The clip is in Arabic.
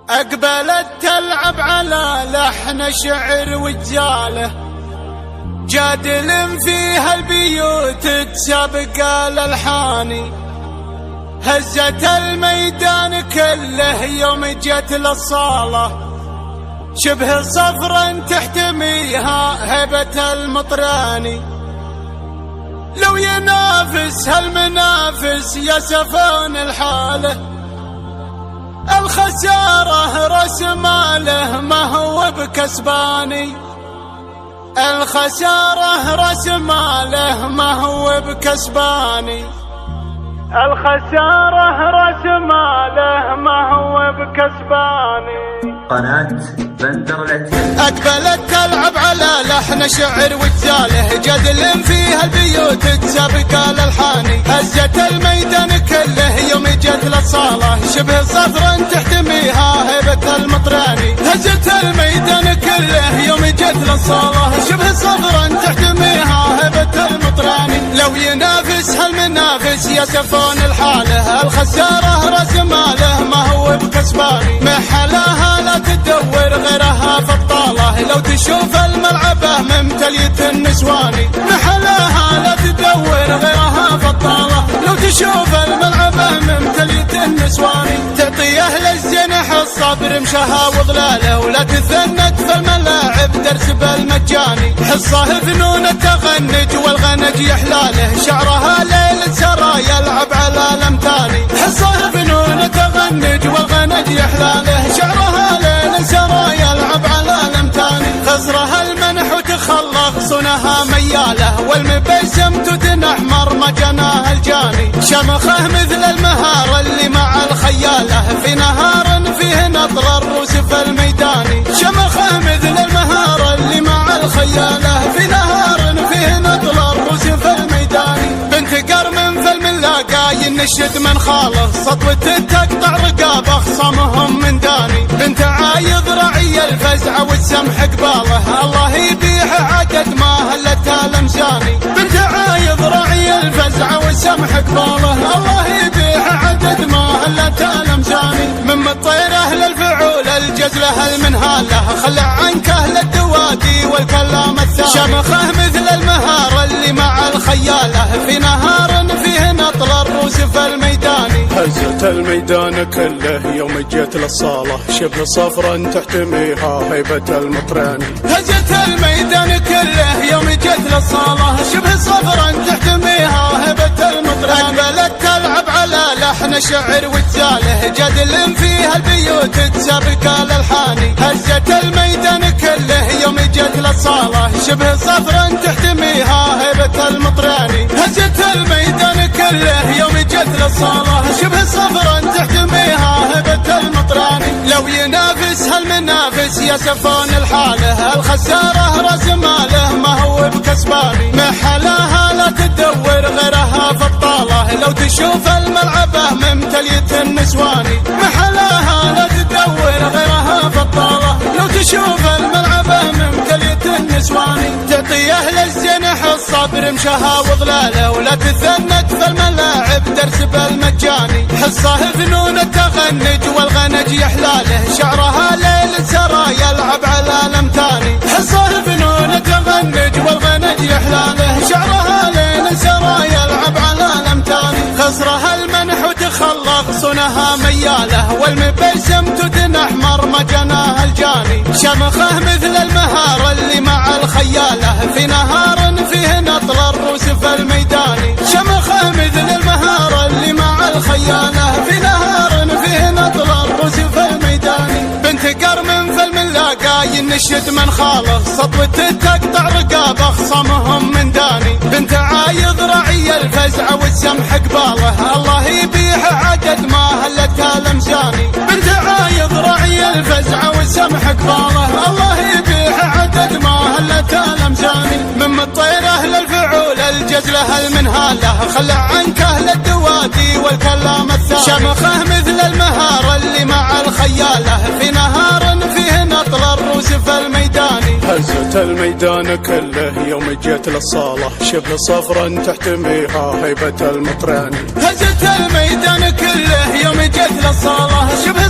أقبلت تلعب على لحن شعر وجاله، جادل فيها البيوت تسابق الألحاني، هزت الميدان كله يوم جت للصالة، شبه صفرا تحتميها هيبة المطراني. لو ينافس هالمنافس يسفون الحاله، الخسارة رأس ماله ما هو بكسباني، الخسارة رأس ماله ما هو بكسباني، الخسارة رأس ماله ما هو بكسباني. قناة بندر العتيبي أقبلت تلعب على لحن شعر وجاله، جدل فيها البيوت تسابق الألحاني، هزت الميدان كله يوم جت للصالة، شبه صفرا تحتميها هيبة المطراني، هزت الميدان كله يوم جت للصالة، شبه صفرا تحتميها هيبة المطراني. لو ينافس هالمنافس يسفون الحاله، الخسارة رأس ماله ما هو بكسباني، محلاها لا تدور غيرها فطالة، لو تشوف الملعبة ممتلية النسواني، محلاها لا تدور غيرها فطالة، لو تشوف الملعبة ممتلية النسواني. تعطي أهل الزين حصة برمشها وظلاله، ولا تثنت في الملاعب درس بالمجاني، حصة فنون التغنج والغنج يحلاله، شعرها ليل سرى يلعب على الأمثاني، حصة فنون التغنج والغنج يحلاله، شعرها ليل سرى يلعب على الأمثاني. خزرها المنح وتخلق صنها مياله، والمبسم تدن أحمر مجناه الجاني، شمخه مثل المهار اللي مع الخياله، في نهار فيه نطر الروس في الميداني، شمخه مثل المهار اللي مع الخياله، في نهار فيه نطر الروس في الميداني. بنت قرم في الملاقا ينشد من خالص، سطوة تقطع رقاب أخصامهم من داني، بنت عايض رعي الفزع والسمح قباله، الله يبيح عدد ما هلتها لمزاني، بنت عايض رعي الفزع والسمح قباله، الله يبيح عدد ما هلتها لمزاني. من مطير أهل الفعول الجزله المنهاله، خلع عنك أهل الدوادي والكلام الثاني، شمخه مثل المهار اللي مع الخياله، في نهار فيه نطل الروس في الميداني، هزت الميدان كله يوم جيت للصالة، شبه صفرا تحتميها هيبة المطراني، هزت الميدان كله يوم جيت للصالة، شبه صفرا تحتميها هيبة المطراني. أقبلت تلعب على لحن شعر وجاله، جدل فيها البيوت تسابق الألحاني، هزت الميدان كله يوم جيت للصالة، شبه صفرا تحتميها هيبة المطراني، هزت الميدان كله يوم جيت للصالة، شبه صفرا تحتميها هيبة المطراني. لو ينافس هالمنافس يسفون الحاله، الخسارة رأس ماله ما هو بكسباني، محلاها لا تدور غيرها فطالة، لو تشوف الملعبة ممتلية النسواني، محلاها لا تدور غيرها فطالة، لو تشوف الملعبة ممتلية النسواني. تعطي أهل الزين حصة برمشها وظلاله، ولا تثنت في الملاعب درس بالمجاني، حصة فنون التغنج والغنج يحلاله، شعرها ليل سرى يلعب على الأمثاني، حصة فنون التغنج والغنج يحلاله، شعرها ليل سرى يلعب على الأمثاني. خزرها المنح وتخلق صنها مياله، والمبسم تدن أحمر مجناه الجاني، شمخه مثل المهار اللي مع الخياله، في نهار فيه نطل الروس في الميداني، شمخه مثل المهار اللي مع الخياله، في نهار فيه نطل الروس في الميداني. بنت قرم في الملاقا ينشد من خالص، سطوة تقطع رقاب أخصامهم من داني، بنت عايض رعي الفزع والسمح قباله، الله يبيح عدد ما هلتها لمزاني، بنت عايض رعي الفزع والسمح قباله، الله يبيح عدد ما هلتها لمزاني. من مطير أهل الفعول الجزله المنهاله، خلع عنك أهل الدوادي والكلام الثاني، شمخه مثل المهار اللي مع الخياله، في نهار فيه نطل الروس في الميداني، هزت الميدان كله يوم جيت للصالة، شبه صفرا تحتميها هيبة المطراني، هزت الميدان كله يوم جيت للصالة، شبه